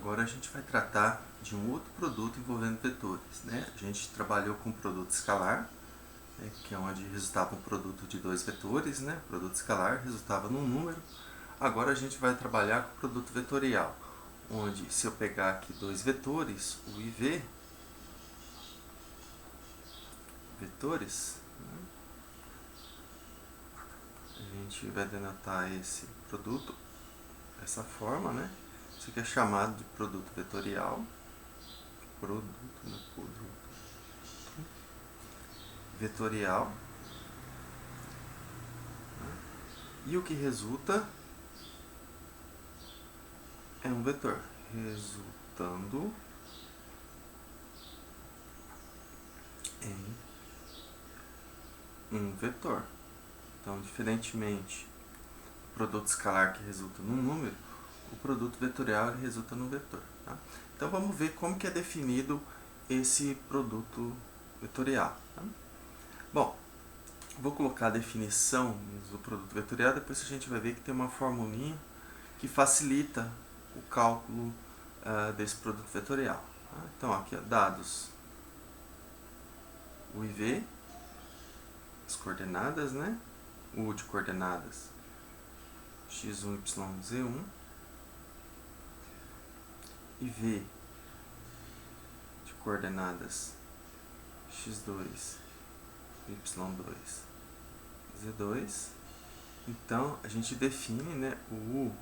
Agora a gente vai tratar de um outro produto envolvendo vetores, né? A gente trabalhou com o produto escalar, né, que é onde resultava um produto de dois vetores, né? O produto escalar resultava num número. Agora a gente vai trabalhar com o produto vetorial, onde se eu pegar aqui dois vetores, o e v, vetores, né? A gente vai denotar esse produto dessa forma, né? Isso aqui é chamado de produto vetorial. Produto vetorial. E o que resulta é um vetor. Resultando em um vetor. Então, diferentemente do produto escalar que resulta num número, o produto vetorial ele resulta num vetor. Tá? Então, vamos ver como que é definido esse produto vetorial. Tá? Bom, vou colocar a definição do produto vetorial, depois a gente vai ver que tem uma formulinha que facilita o cálculo desse produto vetorial. Tá? Então, aqui, ó, dados o IV, as coordenadas, né? O de coordenadas x1, y, z1, e v de coordenadas x2, y2, z2. Então, a gente define, né, o U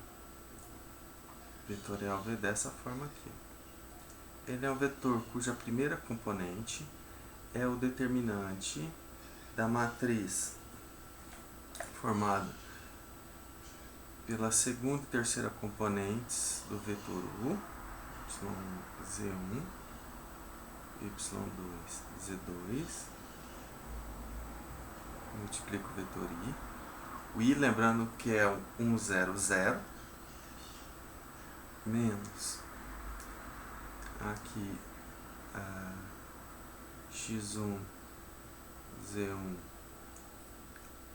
vetorial V dessa forma aqui. Ele é um vetor cuja primeira componente é o determinante da matriz formada pela segunda e terceira componentes do vetor U, y1, y2, z2, multiplico o vetor I. O I, lembrando que é o 1, 0, 0, menos aqui x1, z1,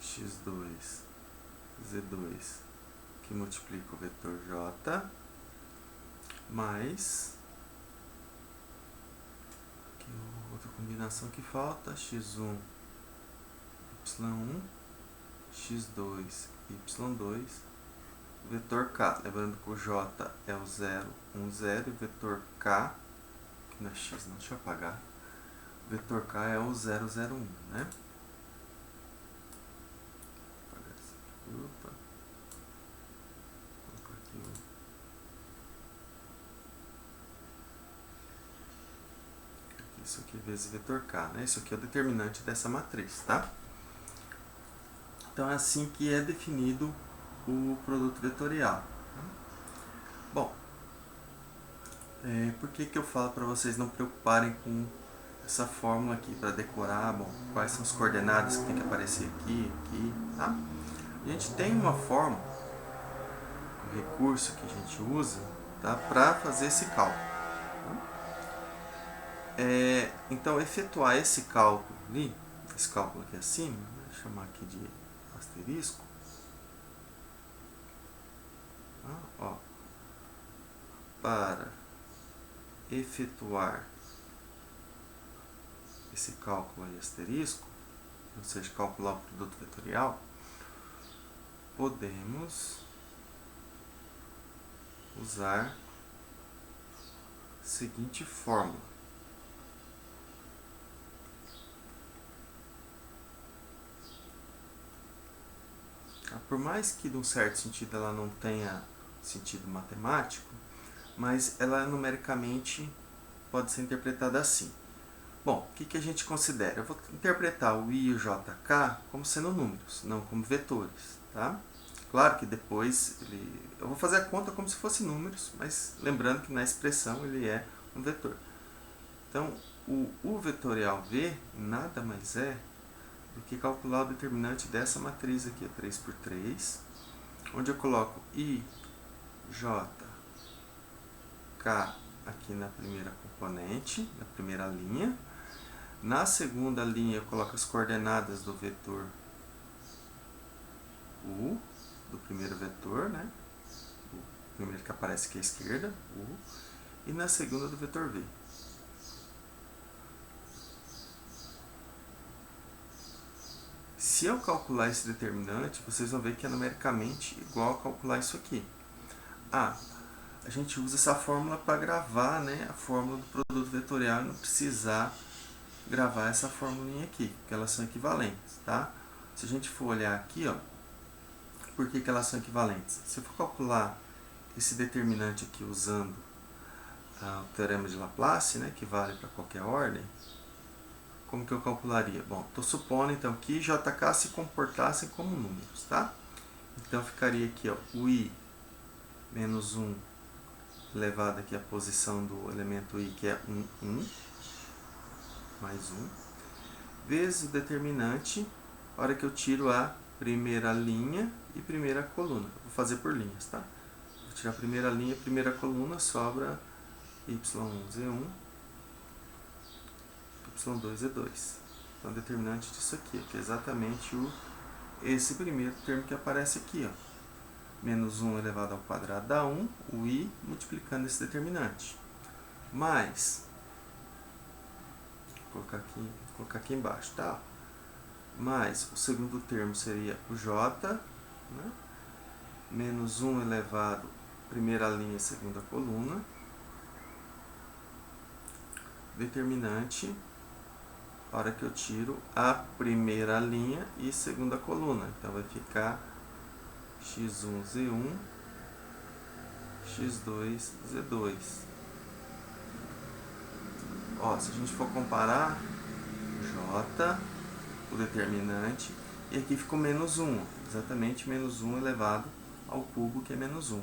x2, z2, que multiplica o vetor j, mais aqui outra combinação que falta, x1, y1, x2, y2, vetor k, lembrando que o j é o 0, 1, 0, e o vetor k, que não é x, não, deixa eu apagar, o vetor k é o 0, 0, 1, né? Apagar essa aqui, opa. Vou colocar aqui isso aqui vezes vetor k, né? Isso aqui é o determinante dessa matriz, tá? Então é assim que é definido o produto vetorial. Bom, por que eu falo para vocês não preocuparem com essa fórmula aqui para decorar, bom, quais são as coordenadas que tem que aparecer aqui, tá? A gente tem uma fórmula, um recurso que a gente usa, tá, para fazer esse cálculo. Tá? Então, efetuar esse cálculo ali, esse cálculo aqui acima, vou chamar aqui de asterisco, tá? Ó, para efetuar esse cálculo aí asterisco, ou seja, calcular o produto vetorial, podemos usar a seguinte fórmula. Por mais que, de um certo sentido, ela não tenha sentido matemático, mas ela numericamente pode ser interpretada assim. Bom, o que a gente considera? Eu vou interpretar o I e o JK como sendo números, não como vetores. Tá? Claro que depois eu vou fazer a conta como se fosse números, mas lembrando que na expressão ele é um vetor. Então, o U vetorial V nada mais é do que calcular o determinante dessa matriz aqui, 3 por 3, onde eu coloco I, J, K aqui na primeira componente, na primeira linha. Na segunda linha eu coloco as coordenadas do vetor U, do primeiro vetor, né? O primeiro que aparece aqui à esquerda, U. e na segunda do vetor v. Se eu calcular esse determinante, vocês vão ver que é numericamente igual a calcular isso aqui. A gente usa essa fórmula para gravar, né, a fórmula do produto vetorial e não precisar gravar essa fórmula aqui, porque elas são equivalentes, tá? Se a gente for olhar aqui, ó, por que elas são equivalentes? Se eu for calcular esse determinante aqui usando o teorema de Laplace, né, que vale para qualquer ordem, como que eu calcularia? Bom, estou supondo então que JK se comportassem como números, tá? Então ficaria aqui, ó, o I menos 1 elevado aqui à posição do elemento I, que é 1, mais 1, vezes o determinante, a hora que eu tiro a primeira linha e primeira coluna. Eu vou fazer por linhas, tá? Vou tirar a primeira linha e primeira coluna, sobra y1z1, y2z2. Então, o determinante disso aqui, que é exatamente esse primeiro termo que aparece aqui, ó. Menos 1 elevado ao quadrado dá 1, o i multiplicando esse determinante. Mais, vou colocar aqui embaixo, tá? Mais o segundo termo seria o j, né? Menos 1 elevado, primeira linha, segunda coluna, determinante, a hora que eu tiro a primeira linha e segunda coluna. Então, vai ficar x1z1, x2z2. Ó, se a gente for comparar, j, o determinante, e aqui ficou menos 1, exatamente menos 1 elevado ao cubo, que é menos 1.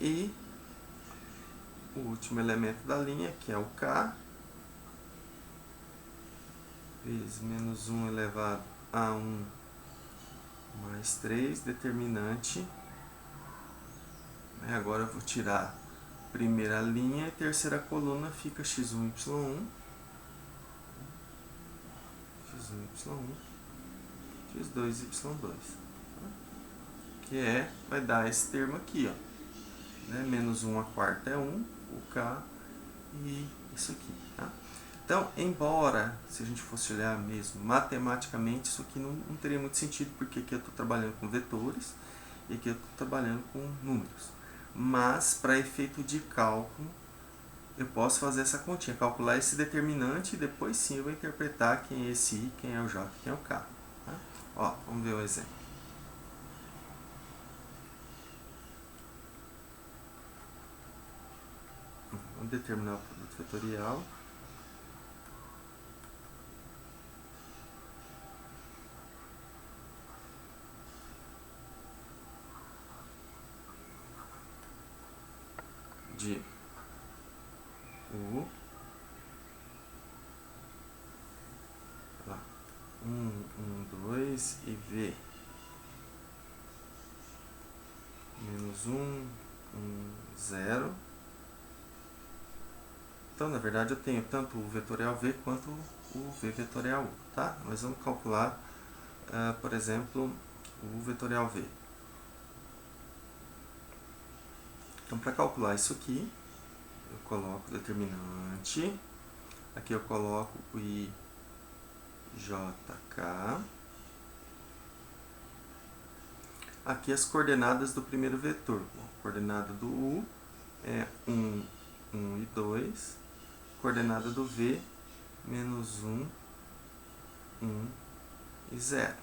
E o último elemento da linha, que é o k, vezes menos 1 elevado a 1 mais 3, determinante. Agora eu vou tirar primeira linha e terceira coluna, fica x1, y1, x1, y1, x2, y2. Que vai dar esse termo aqui, ó. Né? Menos 1 a quarta é 1, o k e isso aqui, tá? Então, embora, se a gente fosse olhar mesmo matematicamente, isso aqui não teria muito sentido, porque aqui eu estou trabalhando com vetores e aqui eu estou trabalhando com números. Mas, para efeito de cálculo, eu posso fazer essa continha, calcular esse determinante e depois sim eu vou interpretar quem é esse I, quem é o J, quem é o K. Tá? Ó, vamos ver um exemplo. Vamos determinar o produto vetorial. De U, 2 e V menos 1, 0. Então, na verdade, eu tenho tanto o vetorial V quanto o V vetorial U, tá? Mas vamos calcular, por exemplo, o vetorial V. Então, para calcular isso aqui, eu coloco o determinante, aqui eu coloco o IJK, aqui as coordenadas do primeiro vetor. A coordenada do U é 1, 1 e 2, coordenada do V, menos 1, 1 e 0.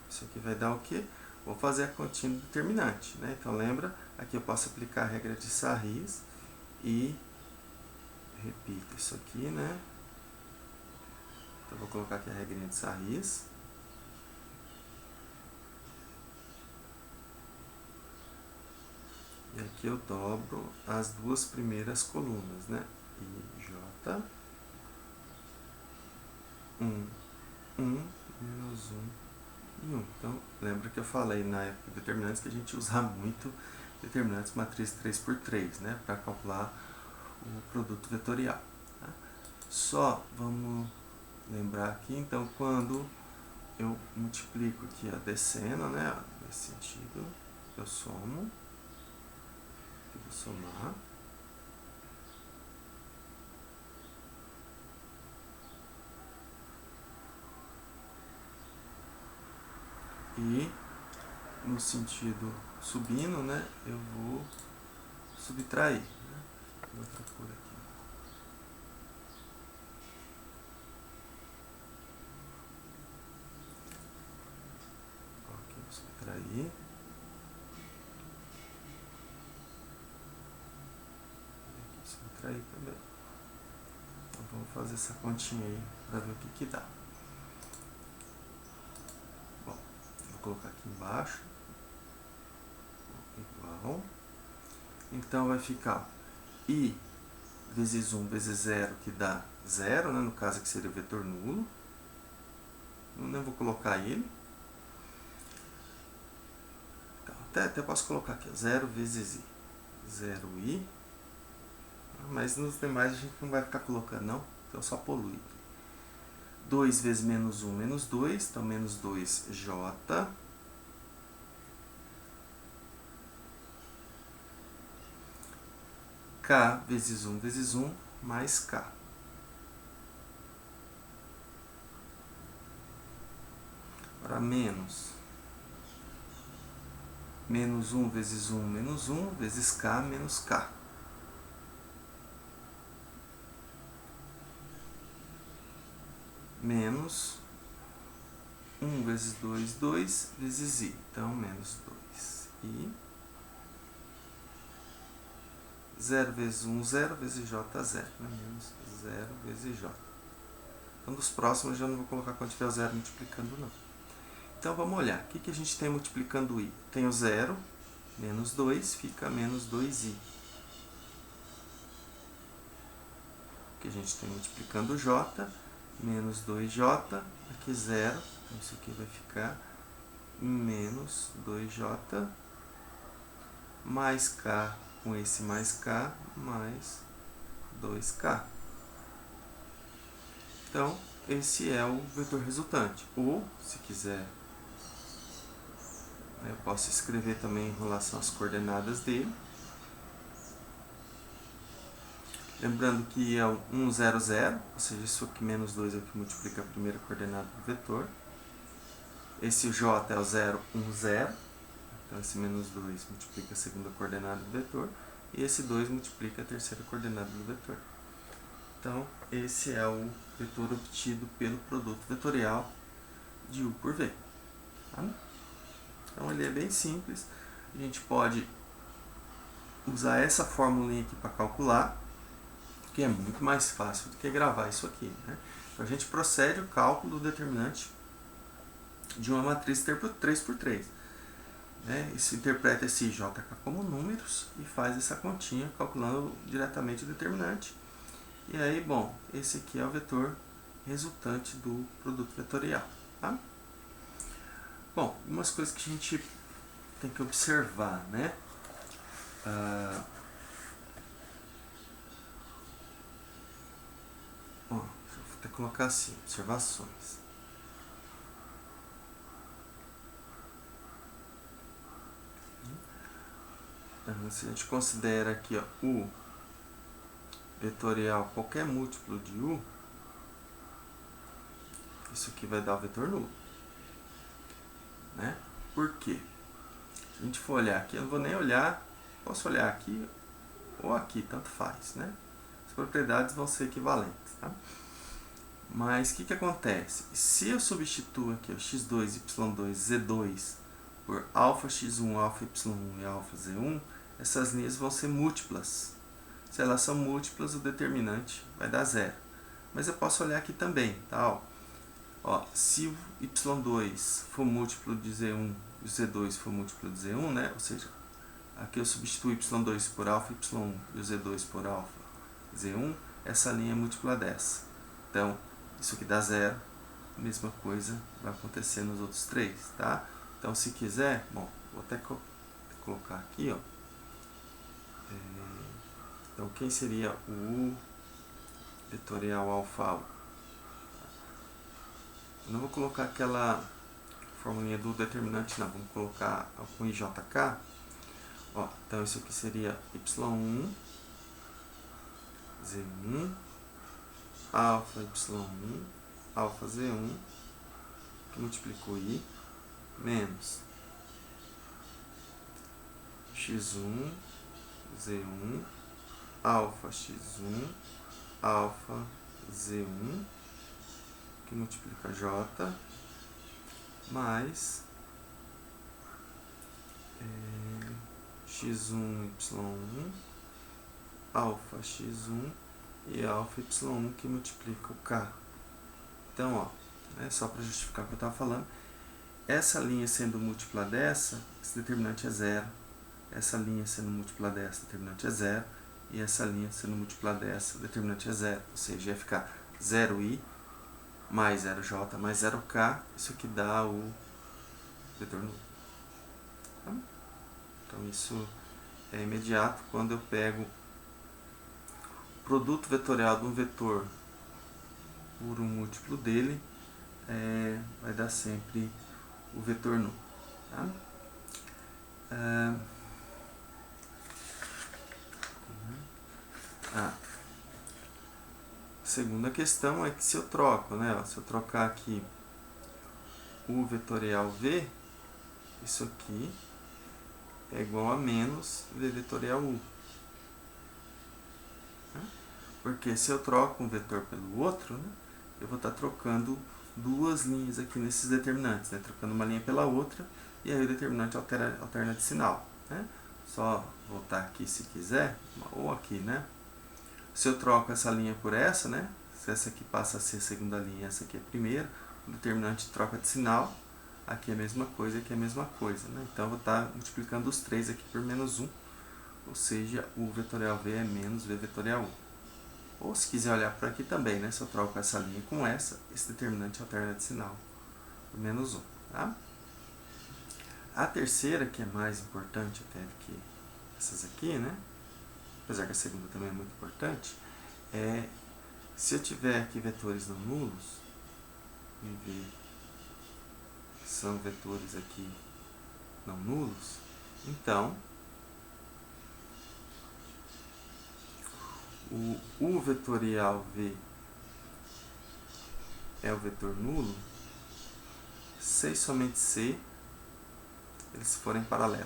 Isso aqui vai dar o quê? Vou fazer a continha do determinante, né? Então, lembra, aqui eu posso aplicar a regra de Sarriz e repito isso aqui, né? Então, vou colocar aqui a regrinha de Sarriz. E aqui eu dobro as duas primeiras colunas, né? IJ, 1, 1, menos 1. Então, lembra que eu falei na época de determinantes que a gente usa muito determinantes matriz 3×3, né, para calcular o produto vetorial. Tá? Só vamos lembrar aqui, então, quando eu multiplico aqui a descendo, né, nesse sentido, eu somo, eu vou somar, E no sentido subindo, né, eu vou subtrair. Né? Outra cor aqui. Aqui, vou subtrair. Aqui, subtrair também. Então vamos fazer essa continha aí para ver o que dá. Bom, vou colocar aqui embaixo. Igual. Então vai ficar I vezes 1 vezes 0, que dá 0, né? No caso aqui seria o vetor nulo. Eu não vou colocar ele. Então, até posso colocar aqui, 0 vezes I. 0I. Mas nos demais a gente não vai ficar colocando, não. Então só polui. 2 vezes menos 1, menos 2. Então, menos 2J. K vezes 1, mais K. Agora, menos 1 vezes 1, menos 1, vezes K, menos K. Menos 1 vezes 2, 2, vezes I. Então, menos 2I. 0 vezes 1, 0, vezes J, 0. Né? Menos 0 vezes J. Então, dos próximos, eu já não vou colocar quando tiver o 0 multiplicando, não. Então, vamos olhar. O que a gente tem multiplicando I? Tem o 0, menos 2, fica menos 2I. O que a gente tem multiplicando J? Menos 2J, aqui 0. Então, isso aqui vai ficar menos 2J, mais K com esse mais K, mais 2K. Então, esse é o vetor resultante. Ou, se quiser, eu posso escrever também em relação às coordenadas dele. Lembrando que é o 1, 0, 0, ou seja, isso aqui menos 2 é o que multiplica a primeira coordenada do vetor. Esse J é o 0, 1, 0. Então, esse menos 2 multiplica a segunda coordenada do vetor. E esse 2 multiplica a terceira coordenada do vetor. Então, esse é o vetor obtido pelo produto vetorial de U por V. Tá? Então, ele é bem simples. A gente pode usar essa formulinha aqui para calcular, que é muito mais fácil do que gravar isso aqui. Né? Então, a gente procede o cálculo do determinante de uma matriz 3×3. Né? E se interpreta esse JK como números e faz essa continha calculando diretamente o determinante. E aí, bom, esse aqui é o vetor resultante do produto vetorial. Tá? Bom, umas coisas que a gente tem que observar, né? Vou até colocar assim, observações. Se a gente considera aqui, ó, U vetorial qualquer múltiplo de U, isso aqui vai dar o vetor nulo. Né? Por quê? Se a gente for olhar aqui, eu não vou nem olhar, posso olhar aqui ou aqui, tanto faz. Né? As propriedades vão ser equivalentes. Tá? Mas o que acontece? Se eu substituo aqui o x2, y2, z2 por alfa x1, alfa y1 e alfa z1, essas linhas vão ser múltiplas. Se elas são múltiplas, o determinante vai dar 0. Mas eu posso olhar aqui também. Tá? Ó, se o y2 for múltiplo de z1 e o z2 for múltiplo de z1, né? Ou seja, aqui eu substituo o y2 por alfa y1 e o z2 por alfa z1, essa linha é múltipla dessa. Então, isso aqui dá 0, mesma coisa vai acontecer nos outros três, tá? Então, se quiser, bom, vou até colocar aqui, ó. Então, quem seria o vetorial alfa? Eu não vou colocar aquela formulinha do determinante, não. Vamos colocar com IJK. Ó, então, isso aqui seria y1, z1, alfa y1, alfa z1, que multiplicou I, menos x1, z1, alfa x1, alfa z1, que multiplica j, mais x1, y1, alfa x1 e alfa y1, que multiplica o k. Então, ó, só para justificar o que eu estava falando, essa linha sendo múltipla dessa, esse determinante é zero. Essa linha sendo múltipla dessa, o determinante é zero. E essa linha sendo múltipla dessa, o determinante é zero. Ou seja, ia ficar 0i mais 0j mais 0k. Isso que dá o vetor nulo. Tá? Então, isso é imediato quando eu pego o produto vetorial de um vetor por um múltiplo dele, vai dar sempre o vetor nulo. Tá? Segunda questão é que se eu troco, se eu trocar aqui o vetorial v, isso aqui é igual a menos v vetorial u. Porque se eu troco um vetor pelo outro, eu vou estar trocando duas linhas aqui nesses determinantes, trocando uma linha pela outra, e aí o determinante alterna de sinal. Só voltar aqui se quiser, ou aqui, Se eu troco essa linha por essa, se essa aqui passa a ser a segunda linha e essa aqui é a primeira, o determinante troca de sinal, aqui é a mesma coisa, aqui é a mesma coisa. Então eu vou estar multiplicando os três aqui por menos 1, ou seja, o vetorial v é menos v vetorial 1. Ou se quiser olhar por aqui também, se eu troco essa linha com essa, esse determinante alterna de sinal por menos 1. Tá? A terceira, que é mais importante até do que essas aqui, apesar que a segunda também é muito importante, é se eu tiver aqui vetores não nulos, e V são vetores aqui não nulos, então o U vetorial V é o vetor nulo se e somente se eles forem paralelos.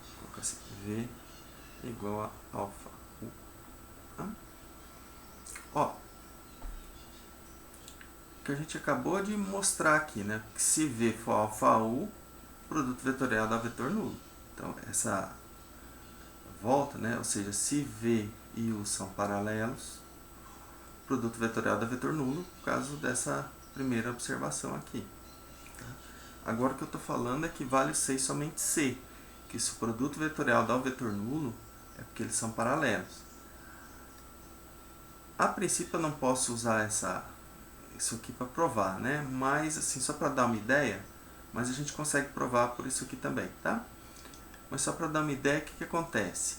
Vou colocar assim, V igual a alfa U. O que a gente acabou de mostrar aqui, que se V for alfa U, o produto vetorial dá vetor nulo. Então, essa volta, ou seja, se V e U são paralelos, o produto vetorial dá vetor nulo, por causa dessa primeira observação aqui. Agora o que eu estou falando é que vale C e somente C, que se o produto vetorial dá o vetor nulo, é porque eles são paralelos. A princípio eu não posso usar isso aqui para provar, mas assim, só para dar uma ideia, mas a gente consegue provar por isso aqui também, tá? Mas só para dar uma ideia, o que acontece?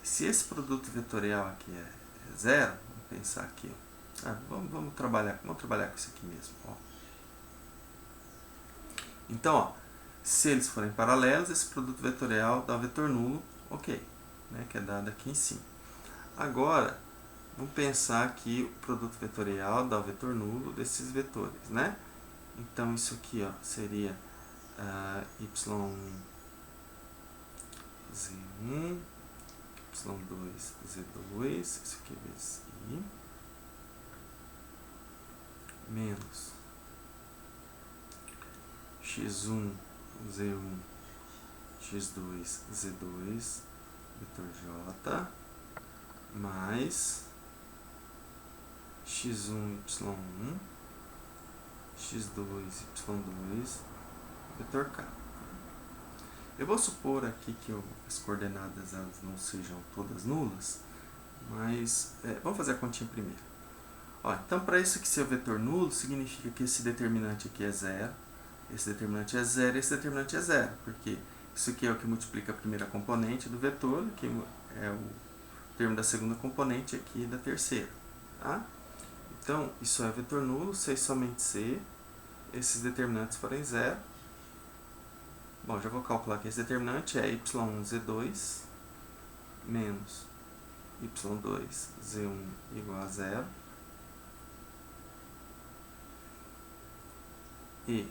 Se esse produto vetorial aqui é zero, vamos pensar aqui, vamos trabalhar com isso aqui mesmo. Então, se eles forem paralelos, esse produto vetorial dá o vetor nulo, ok, que é dado aqui em cima. Agora, vamos pensar que o produto vetorial dá o vetor nulo desses vetores, Então, isso aqui seria y1, z1, y2, z2, isso aqui é vezes i, menos x1, z1, x2, z2, vetor j, mais x1, y1, x2, y2, vetor k. Eu vou supor aqui que as coordenadas elas não sejam todas nulas, mas vamos fazer a continha primeiro. Então, para isso aqui ser o vetor nulo, significa que esse determinante aqui é zero, esse determinante é zero e esse determinante é zero, porque isso aqui é o que multiplica a primeira componente do vetor, que é o termo da segunda componente aqui da terceira. Tá? Então, isso é vetor nulo, se e somente se esses determinantes forem zero. Bom, já vou calcular que esse determinante é y1, z2 menos y2, z1 igual a zero. E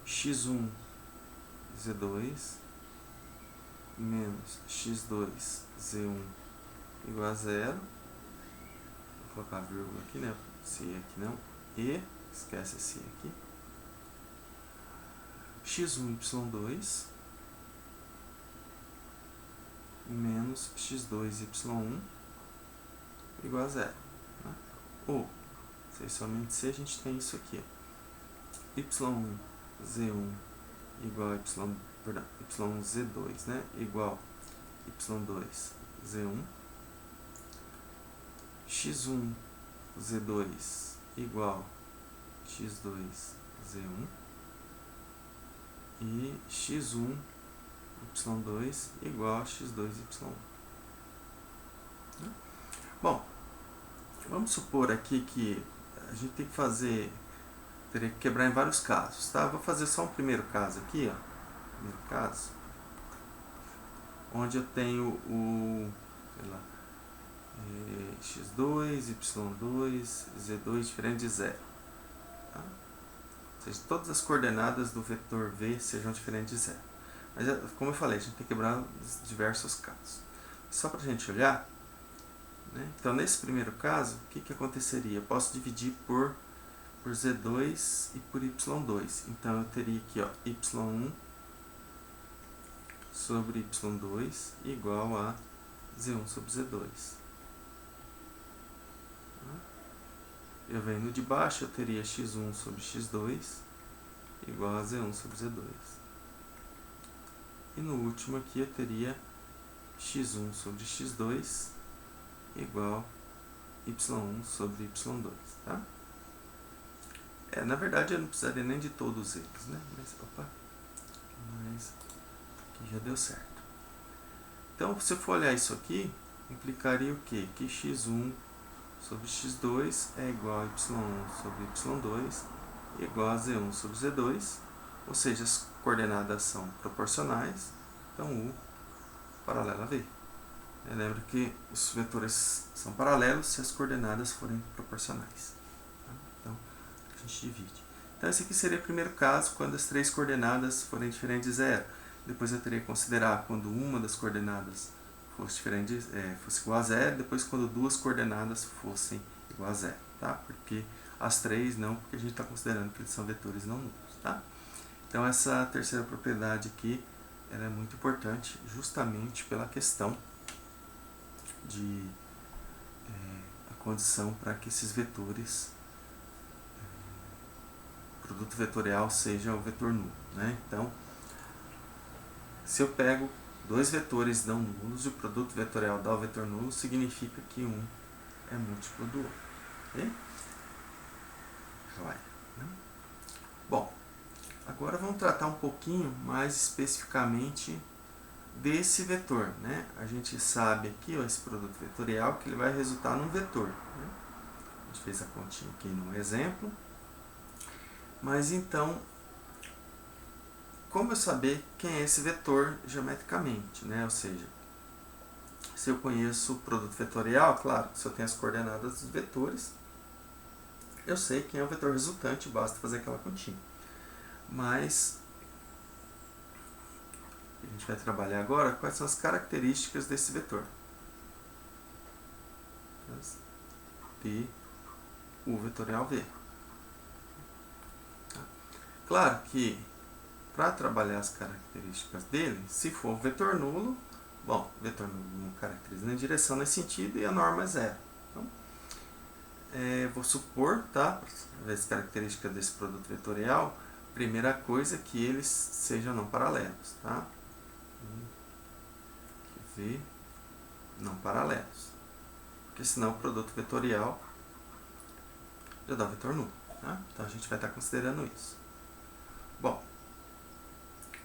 x1 z2 menos x2 z1 igual a zero. Vou colocar a vírgula aqui, né? Se aqui não. E, esquece esse aqui. x1 y2 menos x2 y1 igual a zero. Né? Ou, se é somente se, a gente tem isso aqui. Ó. y1 z1 igual a y1 z2, né? Igual y2 z1. x1 z2 igual x2 z1 e x1 y2 igual a x2 y1. Bom, vamos supor aqui que a gente tem que fazer, teria que quebrar em vários casos, tá? Vou fazer só um primeiro caso aqui, ó. Primeiro caso, onde eu tenho o, sei lá, x2, y2, z2 diferente de zero. Tá? Ou seja, todas as coordenadas do vetor v sejam diferentes de zero. Mas, como eu falei, a gente tem que quebrar diversos casos. Só para a gente olhar, né? Então, nesse primeiro caso, o que aconteceria? Eu posso dividir por z2 e por y2. Então, eu teria aqui, ó, y1 sobre y2 igual a z1 sobre z2. Eu venho no de baixo, eu teria x1 sobre x2 igual a z1 sobre z2. E no último aqui eu teria x1 sobre x2 igual y1 sobre y2. Tá? Na verdade eu não precisaria nem de todos eles, né? Mas aqui já deu certo. Então, se eu for olhar isso aqui, implicaria o quê? Que x1 sobre x2 é igual a y1 sobre y2 igual a z1 sobre z2, ou seja, as coordenadas são proporcionais, então U paralela a V. Lembra que os vetores são paralelos se as coordenadas forem proporcionais. Então, a gente divide. Então, esse aqui seria o primeiro caso, quando as três coordenadas forem diferentes de zero. Depois eu teria que considerar quando uma das coordenadas fosse igual a zero, depois quando duas coordenadas fossem igual a zero, tá? Porque as três não, porque a gente está considerando que eles são vetores não nulos, tá? Então essa terceira propriedade aqui, ela é muito importante justamente pela questão de a condição para que esses vetores, o produto vetorial seja o vetor nulo, né? Então, se eu pego dois vetores não nulos e o produto vetorial dá o vetor nulo, significa que um é múltiplo do outro. Okay? Vai, né? Bom, agora vamos tratar um pouquinho mais especificamente desse vetor. Né? A gente sabe aqui, ó, esse produto vetorial, que ele vai resultar num vetor. Né? A gente fez a continha aqui no exemplo. Mas então, como eu saber quem é esse vetor geometricamente, né? Ou seja, se eu conheço o produto vetorial, claro, se eu tenho as coordenadas dos vetores, eu sei quem é o vetor resultante, basta fazer aquela continha. Mas a gente vai trabalhar agora quais são as características desse vetor. P, U vetorial V. Claro que para trabalhar as características dele, se for vetor nulo, bom, vetor nulo não caracteriza nem direção nem sentido e a norma é zero. Então, vou supor, tá, para ver as características desse produto vetorial, primeira coisa é que eles sejam não paralelos, tá? V não paralelos, porque senão o produto vetorial já dá o vetor nulo, tá? Então a gente vai estar considerando isso. Bom,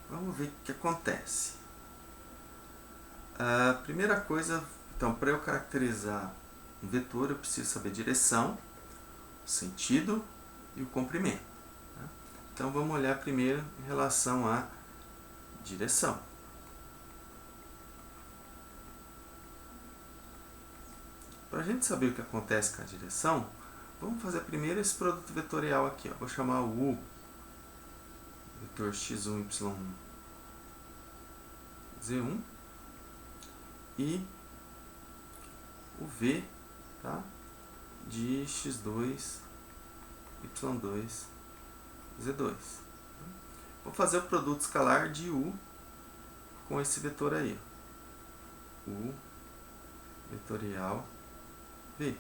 vamos ver o que acontece. A primeira coisa, então, para eu caracterizar um vetor, eu preciso saber direção, o sentido e o comprimento. Tá? Então, vamos olhar primeiro em relação à direção. Para a gente saber o que acontece com a direção, vamos fazer primeiro esse produto vetorial aqui. Ó. Vou chamar o U vetor x1, y1, z1 e o v, tá, de x2, y2, z2. Vou fazer o produto escalar de u com esse vetor aí. U vetorial v.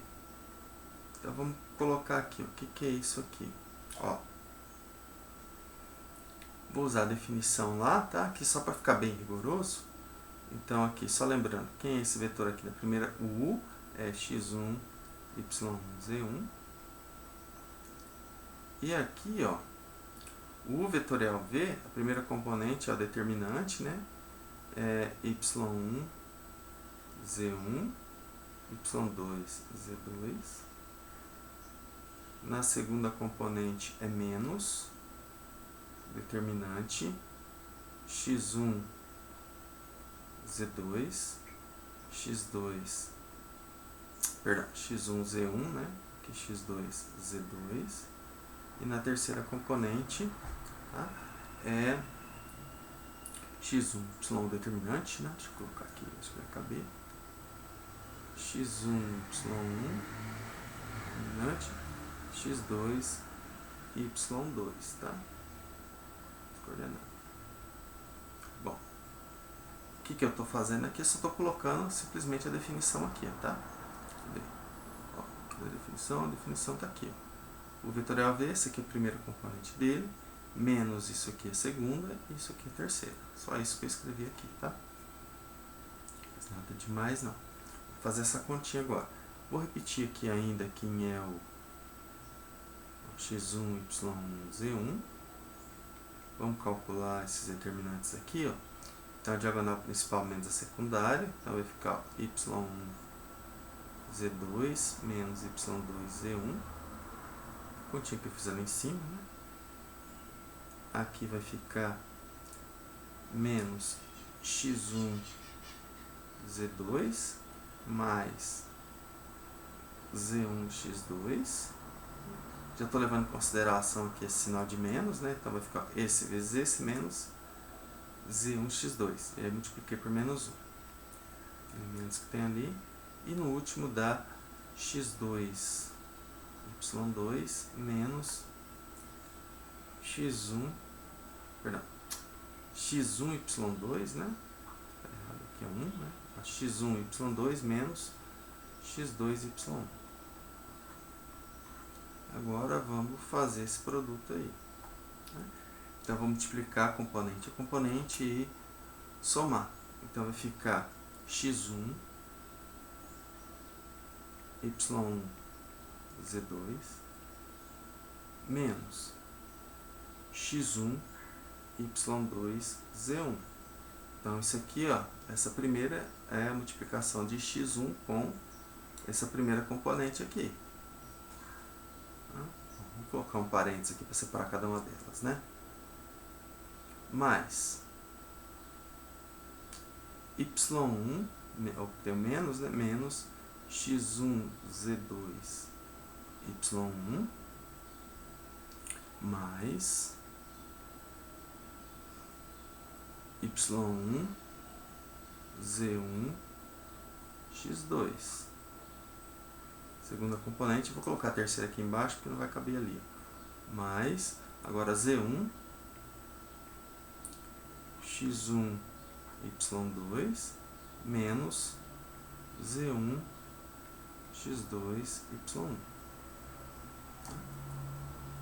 Então vamos colocar aqui, o que é isso aqui? Ó, vou usar a definição lá, tá? Aqui só para ficar bem rigoroso. Então aqui, só lembrando, quem é esse vetor aqui da primeira? O u é x1, y1, z1. E aqui, ó, o u vetorial v, a primeira componente é o determinante, né? É y1, z1, y2, z2. Na segunda componente é menos determinante x1, z2, x1, z1, né? Aqui x2, z2. E na terceira componente, tá, é x1, y determinante, né? Deixa eu colocar aqui, acho que vai caber. x1, y1 determinante, x2, y2, tá? Coordenado. Bom, o que eu estou fazendo aqui? Eu só estou colocando simplesmente a definição aqui, tá? Ó, aqui a definição está aqui, ó. O vetorial v, esse aqui é a primeira componente dele, menos isso aqui é a segunda, e isso aqui é a terceira. Só isso que eu escrevi aqui, tá? Nada demais não. Vou fazer essa continha agora. Vou repetir aqui ainda quem é o x1, y1, z1. Vamos calcular esses determinantes aqui, ó. Então a diagonal principal menos a secundária, então vai ficar y1, z2 menos y2, z1. Continha que eu fiz ali em cima, né? Aqui vai ficar menos x1, z2 mais z1, x2. Já estou levando em consideração aqui esse sinal de menos, né? Então vai ficar esse vezes esse menos z1, x2. E aí multipliquei por menos 1. Elementos que tem ali. E no último dá x2, y2 menos x1, x1, y2, né? Tá errado aqui é 1, né? x1, y2 menos x2, y1. Agora vamos fazer esse produto aí, né? Então vamos multiplicar componente a componente e somar. Então vai ficar x1, y1, z2 menos x1, y2, z1. Então isso aqui, ó, essa primeira é a multiplicação de x1 com essa primeira componente aqui. Vou colocar um parênteses aqui para separar cada uma delas, né? Mais y1, tem menos, né? Menos x1, z2, y1 mais y1, z1, x2. Segunda componente, vou colocar a terceira aqui embaixo porque não vai caber ali. Mais, agora z1, x1, y2 menos z1, x2, y1.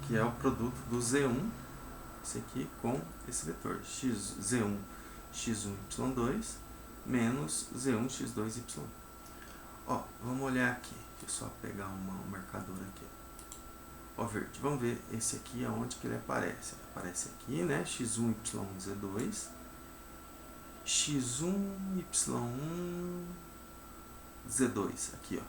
Que é o produto do z1, esse aqui, com esse vetor. z1, x1, y2 menos z1, x2, y1. Ó, vamos olhar aqui. Deixa eu só pegar um marcador aqui. Ó, verde. Vamos ver esse aqui, aonde que ele aparece. Ele aparece aqui, né? x1, y1, z2. x1, y1, z2. Aqui, ó.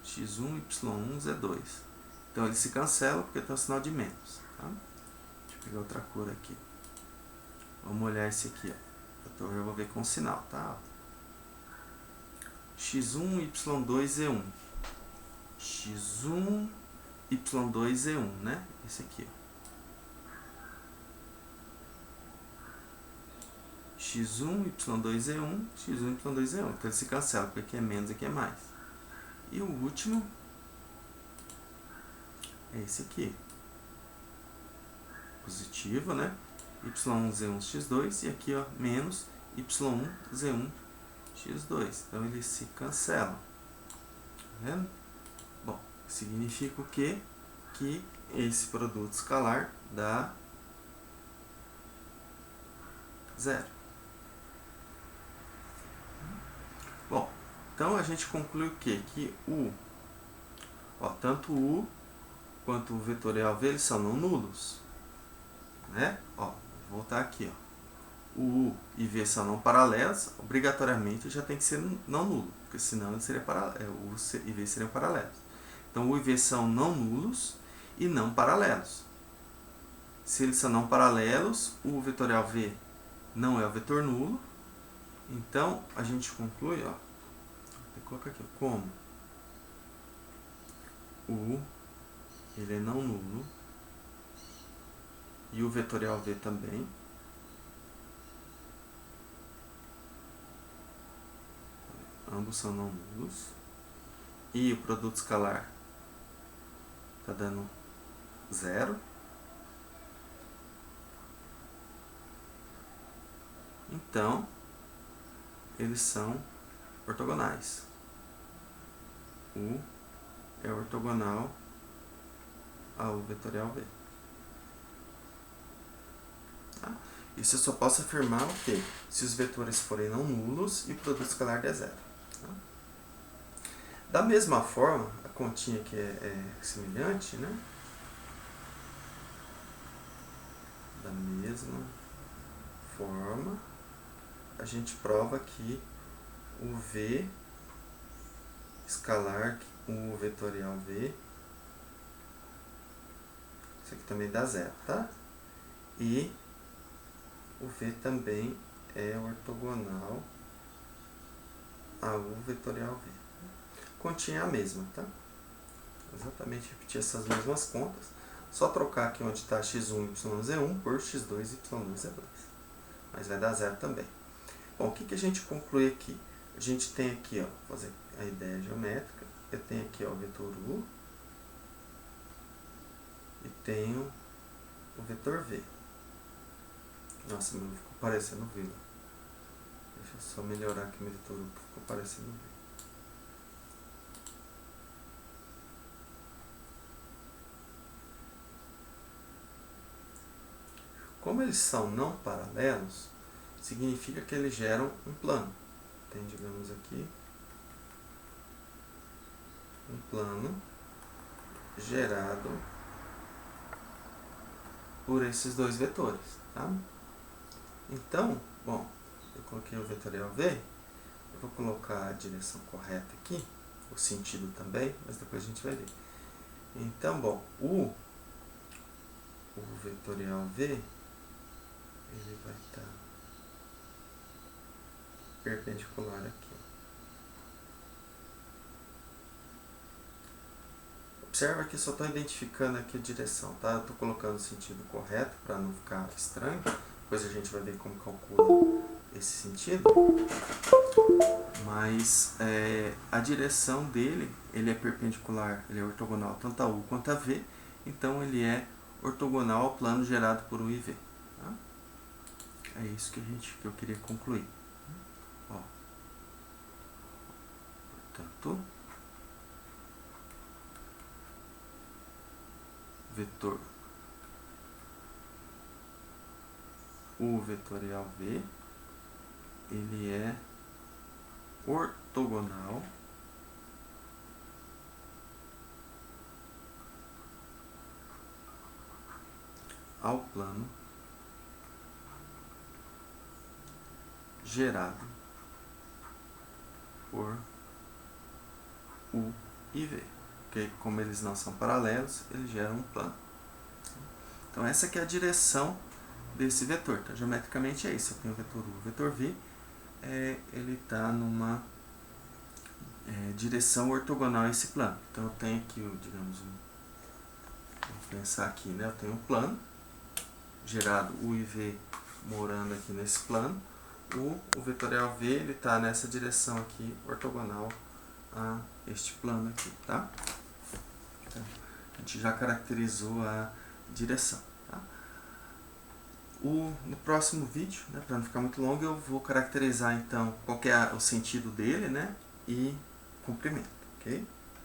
x1, y1, z2. Então ele se cancela porque tem um sinal de menos, tá? Deixa eu pegar outra cor aqui. Vamos olhar esse aqui, ó. Eu já vou ver com sinal, tá? x1, y2, z1. x1, y2, z1, né? Esse aqui, ó. x1, y2, z1, x1, y2, z1. Então ele se cancela, porque aqui é menos e aqui é mais. E o último é esse aqui. Positivo, né? y1, z1, x2. E aqui, ó, menos y1, z1, x2. Então ele se cancela. Tá vendo? Bom, significa o quê? Que esse produto escalar dá 0. Bom, então a gente conclui o quê? Que tanto o U quanto o vetorial V eles são não nulos. Né? Vou voltar aqui. O U e V são não paralelos, obrigatoriamente já tem que ser não nulo, porque senão ele seria o U e V seriam paralelos. Então U e V são não nulos e não paralelos. Se eles são não paralelos, o vetorial V não é o vetor nulo. Então a gente conclui, vou colocar aqui, como o U ele é não nulo e o vetorial V também. Ambos são não nulos. E o produto escalar está dando 0. Então, eles são ortogonais. U é ortogonal ao vetorial V. Tá? Isso eu só posso afirmar o quê? Se os vetores forem não nulos e o produto escalar der 0. Tá? Da mesma forma, a continha que é semelhante, né? Da mesma forma, a gente prova que o V escalar, o vetorial V, isso aqui também dá 0, tá? E o V também é ortogonal ao vetorial V. Continha é a mesma, tá? Exatamente repetir essas mesmas contas. Só trocar aqui onde está x1, y1 por x2, y2, z2. Mas vai dar 0 também. Bom, o que a gente conclui aqui? A gente tem aqui, vou fazer a ideia geométrica. Eu tenho aqui, o vetor U. E tenho o vetor V. Nossa, meu, ficou parecendo vila. Deixa eu só melhorar aqui meu vetor U, que ficou parecendo V. Como eles são não paralelos, significa que eles geram um plano. Tem, digamos aqui, um plano gerado por esses dois vetores. Tá? Então, bom, eu coloquei o vetorial V, eu vou colocar a direção correta aqui, o sentido também, mas depois a gente vai ver. Então, bom, o vetorial V, ele vai estar perpendicular aqui. Observa que eu só estou identificando aqui a direção, tá? Eu estou colocando o sentido correto para não ficar estranho. Depois a gente vai ver como calcula esse sentido. Mas a direção dele, ele é perpendicular, ele é ortogonal tanto a U quanto a V. Então ele é ortogonal ao plano gerado por U e V. Tá? É isso que eu queria concluir. Portanto, vetor U vetorial V, ele é ortogonal ao plano gerado por U e V. Porque como eles não são paralelos, eles geram um plano. Então essa aqui é a direção desse vetor. Então, geometricamente é isso. Eu tenho o vetor U, o vetor V. Ele está numa direção ortogonal a esse plano. Então eu tenho aqui, digamos, Vamos pensar aqui, né? Eu tenho um plano, gerado U e V morando aqui nesse plano. O vetorial V ele está nessa direção aqui, ortogonal a este plano aqui, tá? Então, a gente já caracterizou a direção. Tá? No próximo vídeo, né, para não ficar muito longo, eu vou caracterizar então qual que é o sentido dele, né, e comprimento, ok?